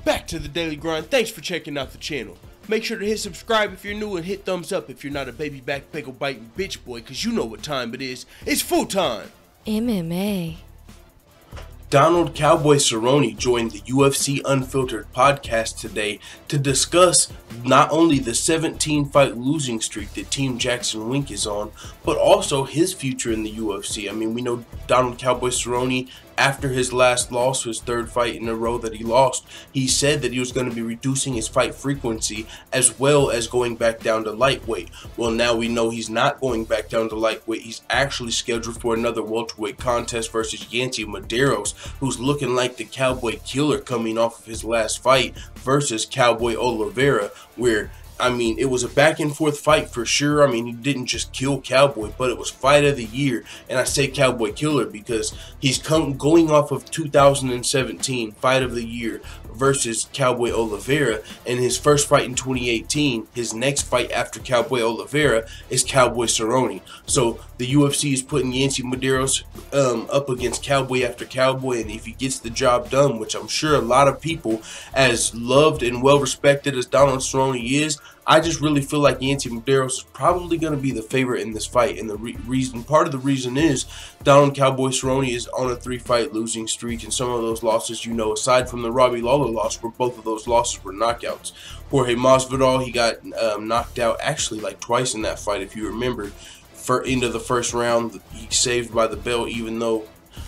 back to the Daily Grind. Thanks for checking out the channel. Make sure to hit subscribe if you're new and hit thumbs up if you're not a baby back pickle biting bitch boy, cause you know what time it is. It's full time. MMA. Donald Cowboy Cerrone joined the UFC Unfiltered podcast today to discuss not only the 17-fight losing streak that Team Jackson Wink is on, but also his future in the UFC. I mean, we know Donald Cowboy Cerrone, after his last loss, his third fight in a row that he lost, he said that he was going to be reducing his fight frequency as well as going back down to lightweight. Well, now we know he's not going back down to lightweight. He's actually scheduled for another welterweight contest versus Yancy Medeiros, who's looking like the Cowboy killer coming off of his last fight versus Cowboy Oliveira, where I mean, it was a back and forth fight for sure. I mean, he didn't just kill Cowboy, but it was fight of the year. And I say Cowboy killer because he's going off of 2017 fight of the year versus Cowboy Oliveira. And his first fight in 2018, his next fight after Cowboy Oliveira is Cowboy Cerrone. So the UFC is putting Yancy Medeiros up against Cowboy after Cowboy. And if he gets the job done, which I'm sure a lot of people, as loved and well respected as Donald Cerrone is, I just really feel like Yancy Medeiros is probably going to be the favorite in this fight. And the part of the reason is Donald Cowboy Cerrone is on a 3-fight losing streak. And some of those losses, you know, aside from the Robbie Lawler loss, where both of those losses were knockouts. Jorge Masvidal, he got knocked out actually like twice in that fight, if you remember. Into the first round, he saved by the bell, even though.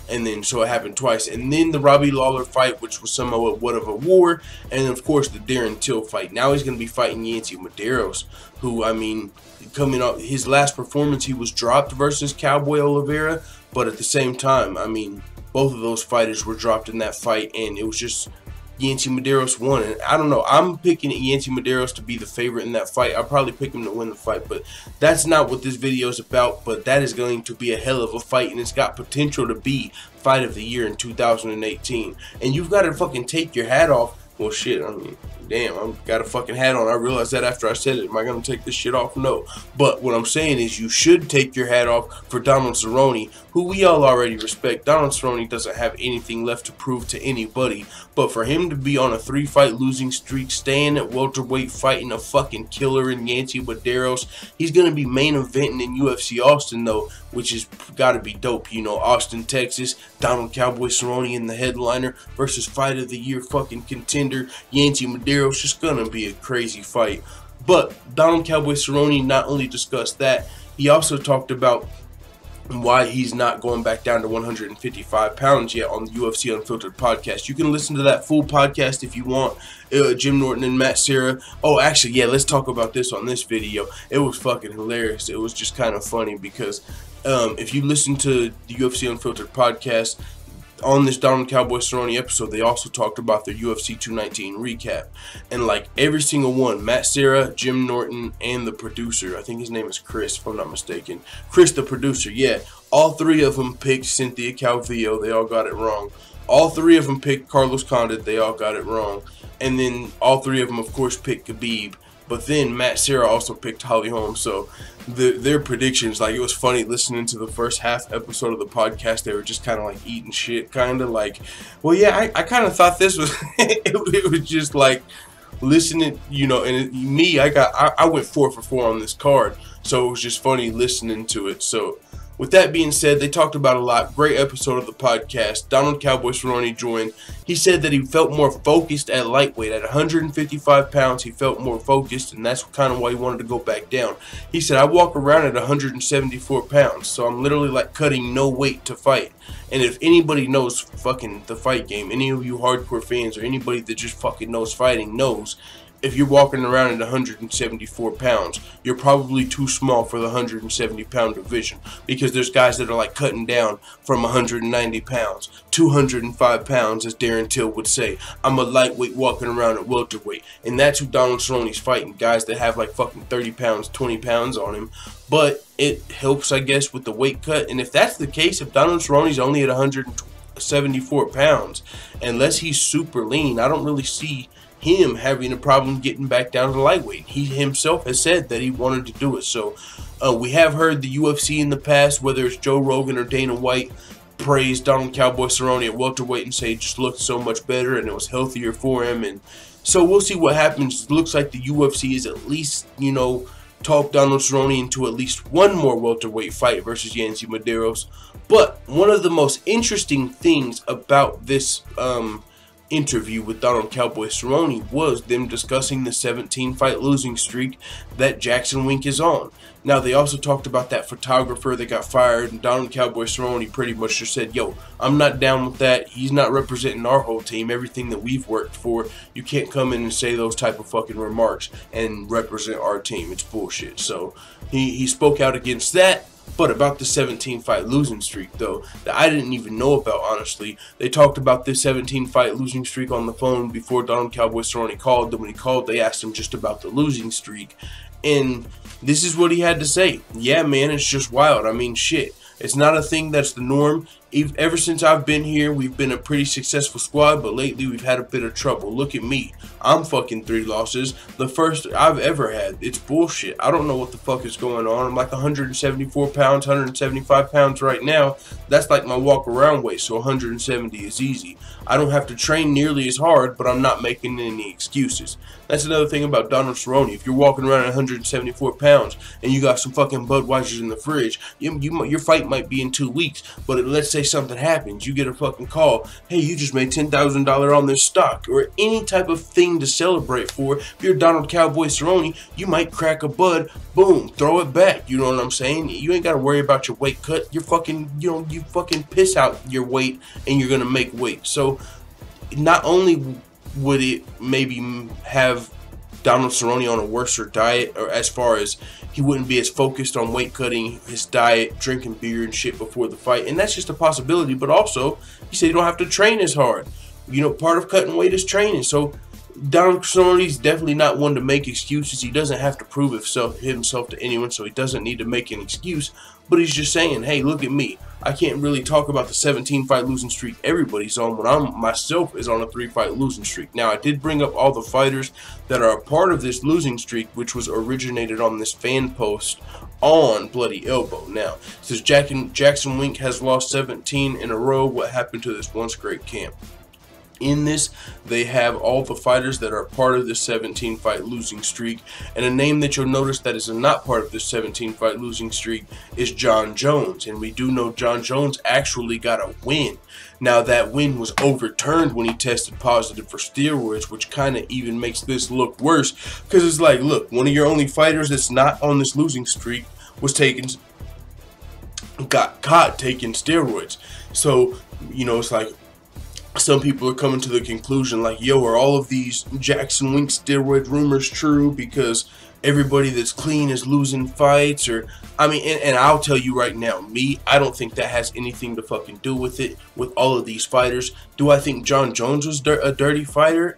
And then, so it happened twice. And then the Robbie Lawler fight, which was somewhat of a war. And then, of course, the Darren Till fight. Now he's going to be fighting Yancy Medeiros, who, I mean, coming up, his last performance, he was dropped versus Cowboy Oliveira. But at the same time, I mean, both of those fighters were dropped in that fight. And it was just Yancy Medeiros won. And I don't know, I'm picking Yancy Medeiros to be the favorite in that fight. I'll probably pick him to win the fight, but that's not what this video is about. But that is going to be a hell of a fight, and it's got potential to be fight of the year in 2018. And you've got to fucking take your hat off. Well, shit, I mean, damn, I've got a fucking hat on. I realized that after I said it. Am I going to take this shit off? No. But what I'm saying is you should take your hat off for Donald Cerrone, who we all already respect. Donald Cerrone doesn't have anything left to prove to anybody. But for him to be on a 3-fight losing streak, staying at welterweight, fighting a fucking killer in Yancy Medeiros, he's going to be main eventing in UFC Austin, though, which has got to be dope. You know, Austin, Texas, Donald Cowboy Cerrone in the headliner versus fight of the year fucking contender Yancy Medeiros. Just gonna be a crazy fight. But Donald Cowboy Cerrone not only discussed that, he also talked about why he's not going back down to 155 pounds yet on the UFC Unfiltered podcast. You can listen to that full podcast if you want. Jim Norton and Matt Serra. Oh, actually, yeah, let's talk about this on this video. It was fucking hilarious. It was just kind of funny because if you listen to the UFC Unfiltered podcast, on this Donald Cowboy Cerrone episode, they also talked about their UFC 219 recap. And like every single one, Matt Serra, Jim Norton, and the producer, I think his name is Chris, if I'm not mistaken. Chris, the producer, yeah. All three of them picked Cynthia Calvillo. They all got it wrong. All three of them picked Carlos Condit. They all got it wrong. And then all three of them, of course, picked Khabib. But then Matt Serra also picked Holly Holm. So their predictions, like, it was funny listening to the first half episode of the podcast. They were just kind of like eating shit, kind of like, well, yeah, I kind of thought this was, it was just like listening, you know, and I went 4 for 4 on this card. So it was just funny listening to it. So with that being said, they talked about a lot. Great episode of the podcast. Donald Cowboy Cerrone joined. He said that he felt more focused at lightweight. At 155 pounds, he felt more focused, and that's kind of why he wanted to go back down. He said, I walk around at 174 pounds, so I'm literally like cutting no weight to fight. And if anybody knows fucking the fight game, any of you hardcore fans or anybody that just fucking knows fighting knows, if you're walking around at 174 pounds, you're probably too small for the 170 pound division, because there's guys that are like cutting down from 190 pounds, 205 pounds, as Darren Till would say. I'm a lightweight walking around at welterweight. And that's who Donald Cerrone's fighting, guys that have like fucking 30 pounds, 20 pounds on him. But it helps, I guess, with the weight cut. And if that's the case, if Donald Cerrone's only at 174 pounds, unless he's super lean, I don't really see him having a problem getting back down to lightweight. He himself has said that he wanted to do it. So we have heard the UFC in the past, whether it's Joe Rogan or Dana White, praise Donald Cowboy Cerrone at welterweight and say it just looked so much better and it was healthier for him. And so we'll see what happens. It looks like the UFC is at least, you know, talk Donald Cerrone into at least one more welterweight fight versus Yancy Medeiros. But one of the most interesting things about this interview with Donald Cowboy Cerrone was them discussing the 17-fight losing streak that Jackson Wink is on. Now, they also talked about that photographer that got fired, and Donald Cowboy Cerrone pretty much just said, yo, I'm not down with that. He's not representing our whole team, everything that we've worked for. You can't come in and say those type of fucking remarks and represent our team. It's bullshit. So he spoke out against that. But about the 17-fight losing streak, though, that I didn't even know about, honestly. They talked about this 17-fight losing streak on the phone before Donald Cowboy Cerrone called. Then when he called, they asked him just about the losing streak. And this is what he had to say. Yeah, man, it's just wild. I mean, shit. It's not a thing that's the norm. Ever since I've been here, we've been a pretty successful squad, but lately we've had a bit of trouble. Look at me. I'm fucking 3 losses. The first I've ever had. It's bullshit. I don't know what the fuck is going on. I'm like 174 pounds, 175 pounds right now. That's like my walk around weight, so 170 is easy. I don't have to train nearly as hard, but I'm not making any excuses. That's another thing about Donald Cerrone. If you're walking around at 174 pounds and you got some fucking Budweisers in the fridge, your fight might be in 2 weeks, but let's say something happens, you get a fucking call, hey, you just made $10,000 on this stock, or any type of thing to celebrate for. If you're Donald Cowboy Cerrone, you might crack a bud, boom, throw it back. You know what I'm saying? You ain't got to worry about your weight cut. You're fucking, you fucking piss out your weight and you're gonna make weight. So not only would it maybe have Donald Cerrone on a worser diet, or as far as he wouldn't be as focused on weight cutting, his diet, drinking beer and shit before the fight, and that's just a possibility. But also, he said you don't have to train as hard. You know, part of cutting weight is training. So Donald Cerrone's definitely not one to make excuses. He doesn't have to prove himself to anyone, so he doesn't need to make an excuse. But he's just saying, hey, look at me. I can't really talk about the 17-fight losing streak everybody's on when I'm myself is on a 3-fight losing streak. Now, I did bring up all the fighters that are a part of this losing streak, which was originated on this fan post on Bloody Elbow. Now, it says Jackson Wink has lost 17 in a row. What happened to this once great camp? In this, they have all the fighters that are part of this 17-fight losing streak, and a name that you'll notice that is not part of this 17-fight losing streak is Jon Jones, and we do know Jon Jones actually got a win. Now, that win was overturned when he tested positive for steroids, which kind of even makes this look worse, because it's like, look, one of your only fighters that's not on this losing streak got caught taking steroids. So, you know, it's like, some people are coming to the conclusion like, yo, are all of these Jackson Wink steroid rumors true because everybody that's clean is losing fights? Or, I mean, and I'll tell you right now, I don't think that has anything to fucking do with it, with all of these fighters. Do I think Jon Jones was a dirty fighter?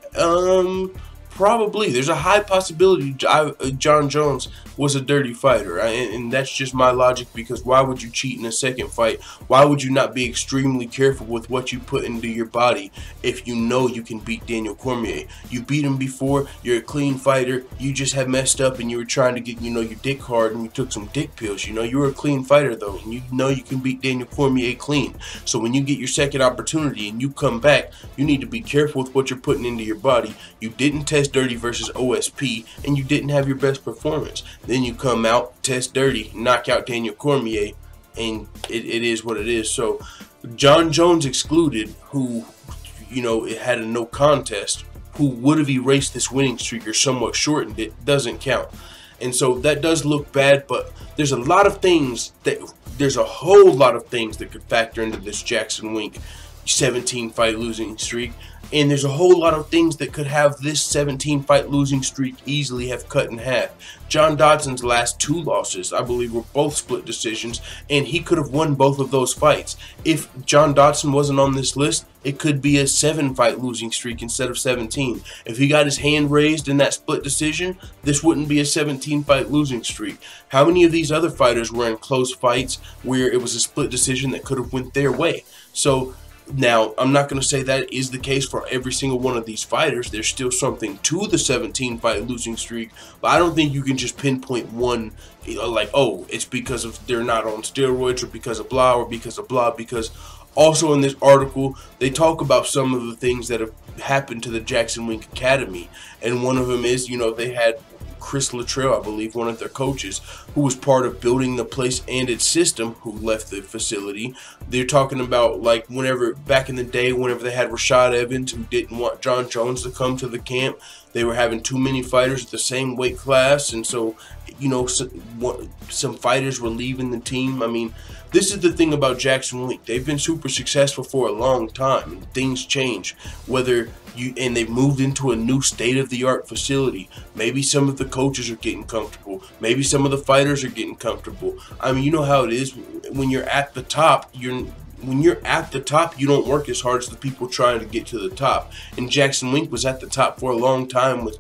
Probably. There's a high possibility Jon Jones was a dirty fighter, and that's just my logic, because why would you cheat in a second fight? Why would you not be extremely careful with what you put into your body if you know you can beat Daniel Cormier? You beat him before, you're a clean fighter, you just have messed up and you were trying to get, you know, your dick hard and you took some dick pills. You know, you're a clean fighter though, and you know you can beat Daniel Cormier clean. So when you get your second opportunity and you come back, you need to be careful with what you're putting into your body. You didn't test dirty versus OSP, and you didn't have your best performance. Then you come out, test dirty, knock out Daniel Cormier, and it is what it is. So Jon Jones excluded, who, you know, it had a no contest, who would have erased this winning streak or somewhat shortened it, doesn't count. And so that does look bad, but there's a lot of things there's a whole lot of things that could factor into this Jackson Wink 17-fight losing streak. And there's a whole lot of things that could have this 17-fight losing streak easily have cut in half. John Dodson's last 2 losses, I believe, were both split decisions, and he could have won both of those fights. If John Dodson wasn't on this list, it could be a 7-fight losing streak instead of 17. If he got his hand raised in that split decision, this wouldn't be a 17-fight losing streak. How many of these other fighters were in close fights where it was a split decision that could have went their way? So Now, I'm not going to say that is the case for every single one of these fighters. There's still something to the 17-fight losing streak, but I don't think you can just pinpoint one, like, oh, it's because of they're not on steroids or because of blah or because of blah, because also in this article, they talk about some of the things that have happened to the Jackson Wink Academy, and one of them is, they had Chris Luttrell, I believe, one of their coaches, who was part of building the place and its system, who left the facility. They're talking about, like, whenever, back in the day, whenever they had Rashad Evans, who didn't want John Jones to come to the camp, they were having too many fighters at the same weight class, and so, some fighters were leaving the team. I mean, this is the thing about Jackson Wink. They've been super successful for a long time, and things change. And they've moved into a new state-of-the-art facility. Maybe some of the coaches are getting comfortable. Maybe some of the fighters are getting comfortable. I mean, you know how it is when you're at the top. When you're at the top, you don't work as hard as the people trying to get to the top. And Jackson Wink was at the top for a long time with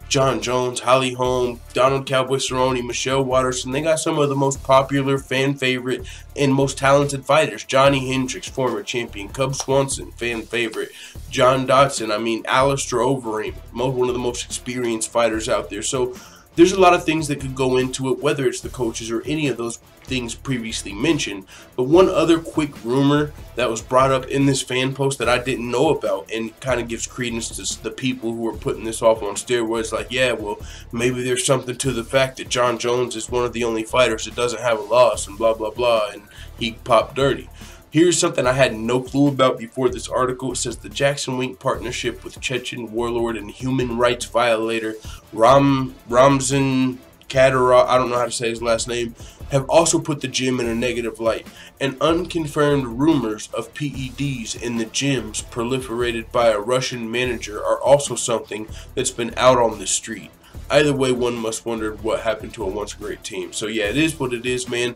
John Jones, Holly Holm, Donald Cowboy Cerrone, Michelle Watterson. They got some of the most popular, fan favorite, and most talented fighters. Johnny Hendricks, former champion. Cub Swanson, fan favorite. John Dodson, Alistair Overeem, one of the most experienced fighters out there. So there's a lot of things that could go into it, whether it's the coaches or any of those things previously mentioned. But one other quick rumor that was brought up in this fan post that I didn't know about, and kind of gives credence to the people who are putting this off on steroids, like, yeah, well, maybe there's something to the fact that John Jones is one of the only fighters that doesn't have a loss and blah, blah, blah, and he popped dirty. Here's something I had no clue about before this article. It says the Jackson Wink partnership with Chechen warlord and human rights violator Ramzan Kadyrov, I don't know how to say his last name, have also put the gym in a negative light. And unconfirmed rumors of PEDs in the gyms proliferated by a Russian manager are also something that's been out on the street. Either way, one must wonder what happened to a once great team. So yeah, it is what it is, man.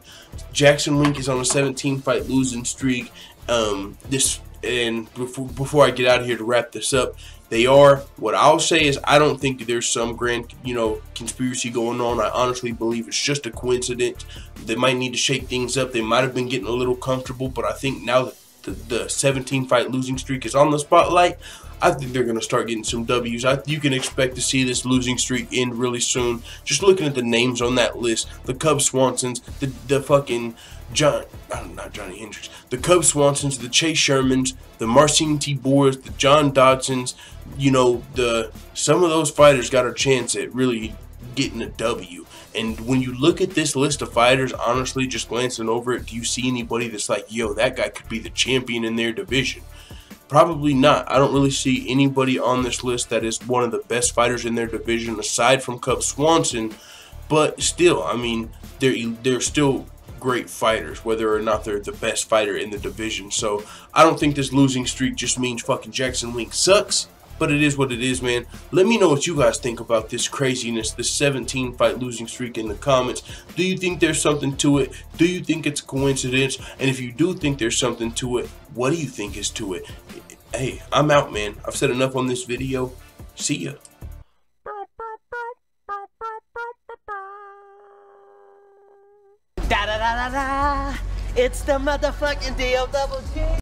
Jackson Wink is on a 17-fight losing streak. Before I get out of here to wrap this up, what I'll say is I don't think there's some grand, conspiracy going on. I honestly believe it's just a coincidence. They might need to shake things up. They might have been getting a little comfortable, but I think now that the 17-fight losing streak is on the spotlight, I think they're going to start getting some W's. You can expect to see this losing streak end really soon. Just looking at the names on that list, the Cub Swansons, the fucking not Johnny Hendricks, the Cub Swansons, the Chase Shermans, the Marcin Tibors, the John Dodsons, some of those fighters got a chance at really getting a W. And when you look at this list of fighters, honestly, just glancing over it, do you see anybody that's like, yo, that guy could be the champion in their division? Probably not. I don't really see anybody on this list that is one of the best fighters in their division aside from Cub Swanson. But still, I mean, they're still great fighters, whether or not they're the best fighter in the division. So I don't think this losing streak just means fucking Jackson Wink sucks. But it is what it is, man. Let me know what you guys think about this craziness, this 17-fight losing streak in the comments. Do you think there's something to it? Do you think it's a coincidence? And if you do think there's something to it, what do you think is to it? Hey, I'm out, man. I've said enough on this video. See ya. Da da da da da. It's the motherfucking DOWG.